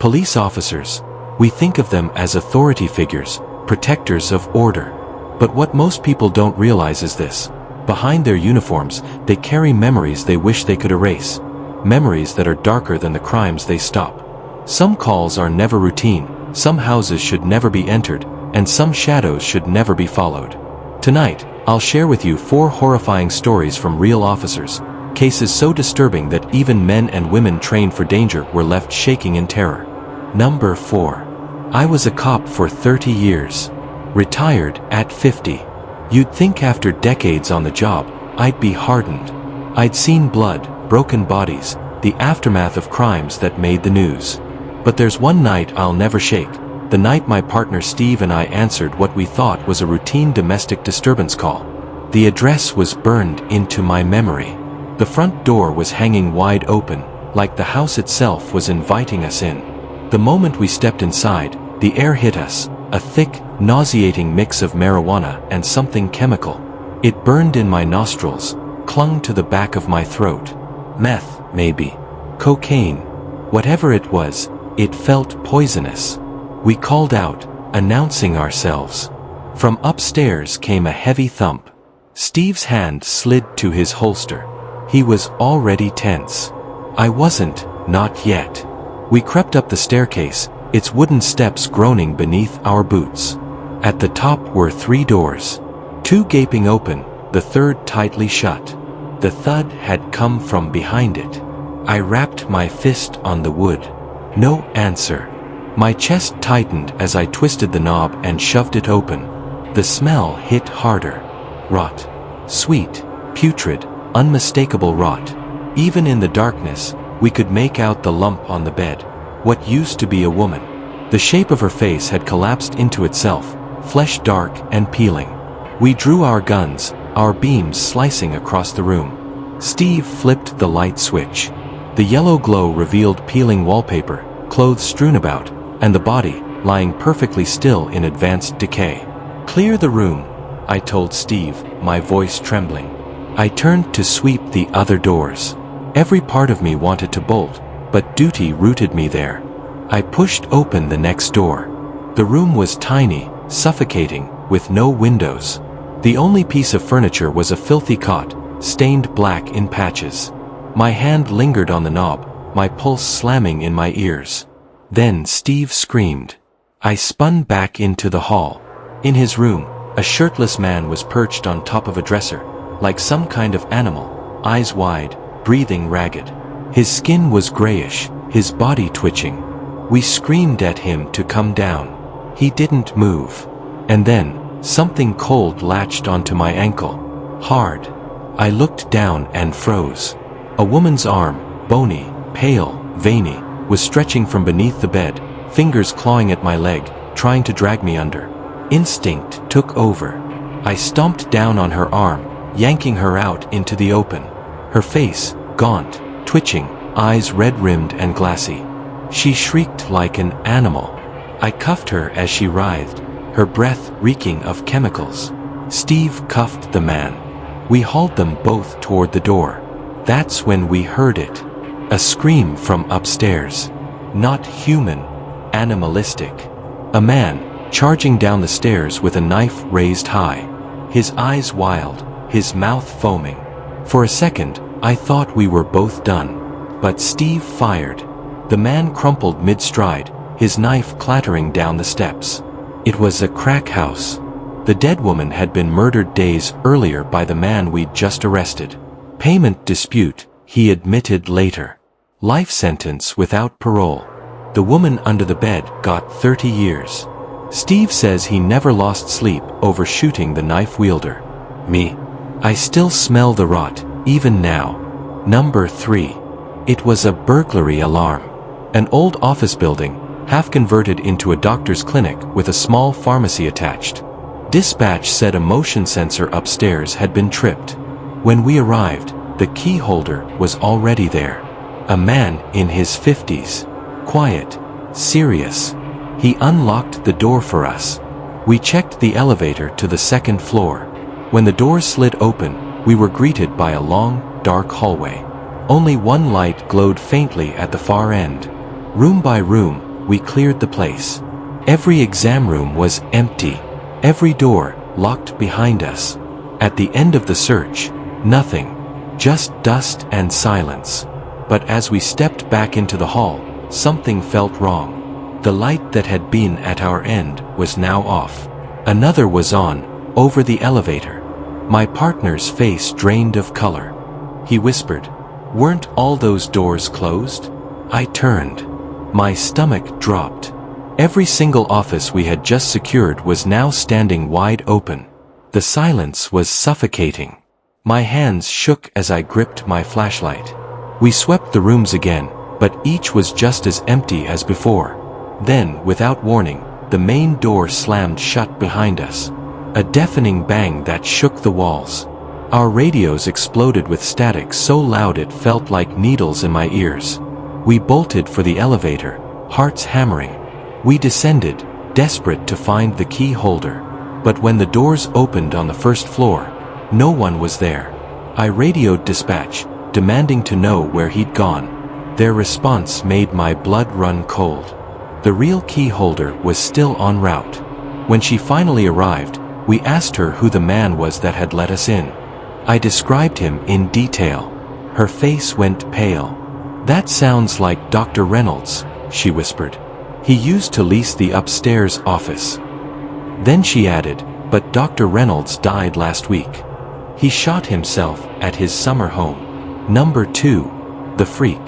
Police officers. We think of them as authority figures, protectors of order. But what most people don't realize is this. Behind their uniforms, they carry memories they wish they could erase. Memories that are darker than the crimes they stop. Some calls are never routine, some houses should never be entered, and some shadows should never be followed. Tonight, I'll share with you 4 horrifying stories from real officers, cases so disturbing that even men and women trained for danger were left shaking in terror. Number 4. I was a cop for 30 years. Retired at 50. You'd think after decades on the job, I'd be hardened. I'd seen blood, broken bodies, the aftermath of crimes that made the news. But there's one night I'll never shake. The night my partner Steve and I answered what we thought was a routine domestic disturbance call. The address was burned into my memory. The front door was hanging wide open, like the house itself was inviting us in. The moment we stepped inside, the air hit us, a thick, nauseating mix of marijuana and something chemical. It burned in my nostrils, clung to the back of my throat. Meth, maybe. Cocaine. Whatever it was, it felt poisonous. We called out, announcing ourselves. From upstairs came a heavy thump. Steve's hand slid to his holster. He was already tense. I wasn't, not yet. We crept up the staircase, its wooden steps groaning beneath our boots. At the top were 3 doors. 2 gaping open, the third tightly shut. The thud had come from behind it. I rapped my fist on the wood. No answer. My chest tightened as I twisted the knob and shoved it open. The smell hit harder. Rot. Sweet, putrid, unmistakable rot. Even in the darkness, we could make out the lump on the bed. What used to be a woman. The shape of her face had collapsed into itself, flesh dark and peeling. We drew our guns, our beams slicing across the room. Steve flipped the light switch. The yellow glow revealed peeling wallpaper, clothes strewn about, and the body, lying perfectly still in advanced decay. Clear the room, I told Steve, my voice trembling. I turned to sweep the other doors. Every part of me wanted to bolt, but duty rooted me there. I pushed open the next door. The room was tiny, suffocating, with no windows. The only piece of furniture was a filthy cot, stained black in patches. My hand lingered on the knob, my pulse slamming in my ears. Then Steve screamed. I spun back into the hall. In his room, a shirtless man was perched on top of a dresser, like some kind of animal, eyes wide, breathing ragged. His skin was grayish, his body twitching. We screamed at him to come down. He didn't move. And then, something cold latched onto my ankle. Hard. I looked down and froze. A woman's arm, bony, pale, veiny, was stretching from beneath the bed, fingers clawing at my leg, trying to drag me under. Instinct took over. I stomped down on her arm, yanking her out into the open. Her face, gaunt, twitching, eyes red-rimmed and glassy. She shrieked like an animal. I cuffed her as she writhed, her breath reeking of chemicals. Steve cuffed the man. We hauled them both toward the door. That's when we heard it. A scream from upstairs. Not human, animalistic. A man, charging down the stairs with a knife raised high. His eyes wild, his mouth foaming. For a second, I thought we were both done. But Steve fired. The man crumpled mid-stride, his knife clattering down the steps. It was a crack house. The dead woman had been murdered days earlier by the man we'd just arrested. Payment dispute, he admitted later. Life sentence without parole. The woman under the bed got 30 years. Steve says he never lost sleep over shooting the knife wielder. Me. I still smell the rot, even now. Number 3. It was a burglary alarm. An old office building, half converted into a doctor's clinic with a small pharmacy attached. Dispatch said a motion sensor upstairs had been tripped. When we arrived, the key holder was already there. A man in his 50s. Quiet. Serious. He unlocked the door for us. We checked the elevator to the second floor. When the door slid open, we were greeted by a long, dark hallway. Only one light glowed faintly at the far end. Room by room, we cleared the place. Every exam room was empty, every door locked behind us. At the end of the search, nothing, just dust and silence. But as we stepped back into the hall, something felt wrong. The light that had been at our end was now off. Another was on, over the elevator. My partner's face drained of color. He whispered, "Weren't all those doors closed?" I turned. My stomach dropped. Every single office we had just secured was now standing wide open. The silence was suffocating. My hands shook as I gripped my flashlight. We swept the rooms again, but each was just as empty as before. Then, without warning, the main door slammed shut behind us. A deafening bang that shook the walls. Our radios exploded with static so loud it felt like needles in my ears. We bolted for the elevator, hearts hammering. We descended, desperate to find the key holder. But when the doors opened on the first floor, no one was there. I radioed dispatch, demanding to know where he'd gone. Their response made my blood run cold. The real key holder was still en route. When she finally arrived, we asked her who the man was that had let us in. I described him in detail. Her face went pale. "That sounds like Dr. Reynolds," she whispered. "He used to lease the upstairs office." Then she added, "But Dr. Reynolds died last week. He shot himself at his summer home. Number 2, the freak."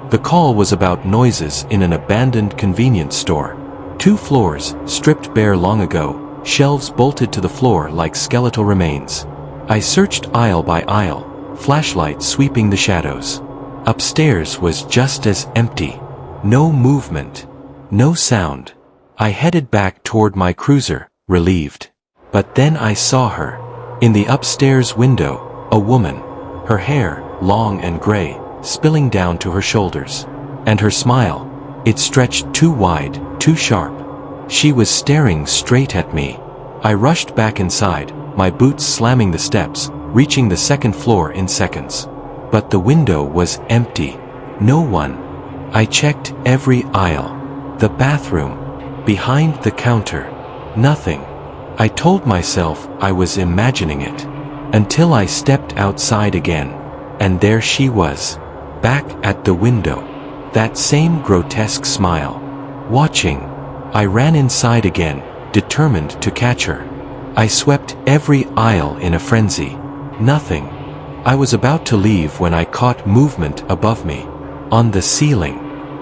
The call was about noises in an abandoned convenience store. 2 floors, stripped bare long ago, shelves bolted to the floor like skeletal remains. I searched aisle by aisle, flashlight sweeping the shadows. Upstairs was just as empty. No movement. No sound. I headed back toward my cruiser, relieved. But then I saw her. In the upstairs window, a woman. Her hair, long and gray, spilling down to her shoulders. And her smile. It stretched too wide, too sharp. She was staring straight at me. I rushed back inside, my boots slamming the steps, reaching the second floor in seconds. But the window was empty. No one. I checked every aisle. The bathroom. Behind the counter. Nothing. I told myself I was imagining it. Until I stepped outside again. And there she was. Back at the window. That same grotesque smile. Watching. I ran inside again, determined to catch her. I swept every aisle in a frenzy. Nothing. I was about to leave when I caught movement above me. On the ceiling.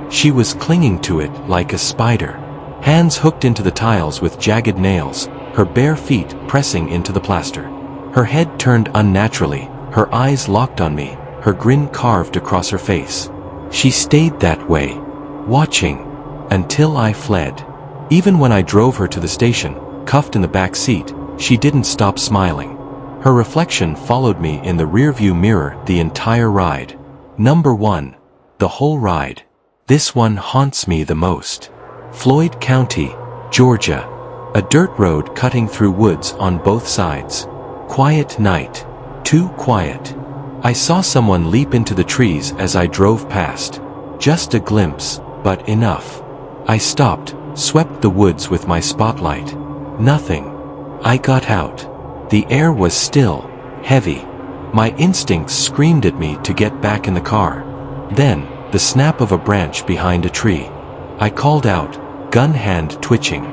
She was clinging to it like a spider. Hands hooked into the tiles with jagged nails, her bare feet pressing into the plaster. Her head turned unnaturally, her eyes locked on me, her grin carved across her face. She stayed that way, watching, until I fled. Even when I drove her to the station, cuffed in the back seat, she didn't stop smiling. Her reflection followed me in the rearview mirror the entire ride. Number 1. The whole ride. This one haunts me the most. Floyd County, Georgia. A dirt road cutting through woods on both sides. Quiet night. Too quiet. I saw someone leap into the trees as I drove past. Just a glimpse, but enough. I stopped, swept the woods with my spotlight. Nothing. I got out. The air was still, heavy. My instincts screamed at me to get back in the car. Then, the snap of a branch behind a tree. I called out, gun hand twitching.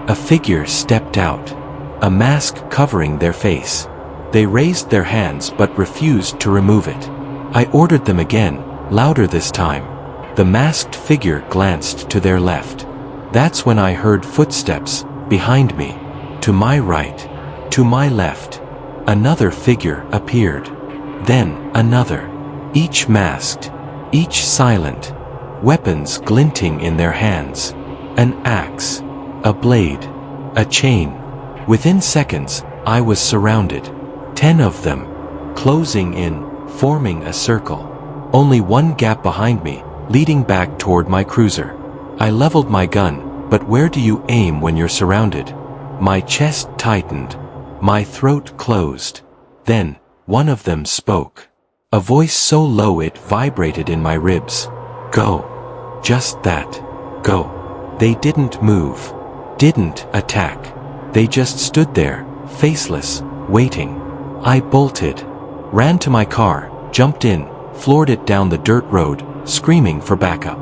A figure stepped out. A mask covering their face. They raised their hands but refused to remove it. I ordered them again, louder this time. The masked figure glanced to their left. That's when I heard footsteps, behind me. To my right. To my left. Another figure appeared. Then, another. Each masked. Each silent. Weapons glinting in their hands. An axe. A blade. A chain. Within seconds, I was surrounded. 10 of them. Closing in, forming a circle. Only one gap behind me, leading back toward my cruiser. I leveled my gun, but where do you aim when you're surrounded? My chest tightened. My throat closed. Then, one of them spoke. A voice so low it vibrated in my ribs. Go. Just that. Go. They didn't move, didn't attack. They just stood there, faceless, waiting. I bolted, ran to my car, jumped in, floored it down the dirt road, screaming for backup.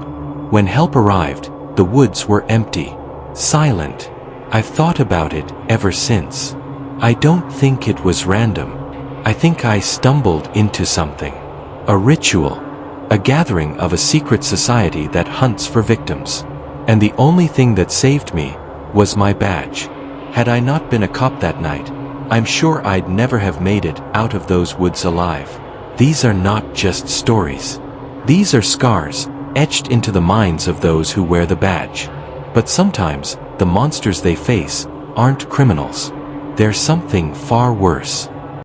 When help arrived, the woods were empty, silent. I've thought about it ever since. I don't think it was random. I think I stumbled into something. A ritual. A gathering of a secret society that hunts for victims. And the only thing that saved me was my badge. Had I not been a cop that night, I'm sure I'd never have made it out of those woods alive. These are not just stories. These are scars, etched into the minds of those who wear the badge. But sometimes, the monsters they face aren't criminals. They're something far worse.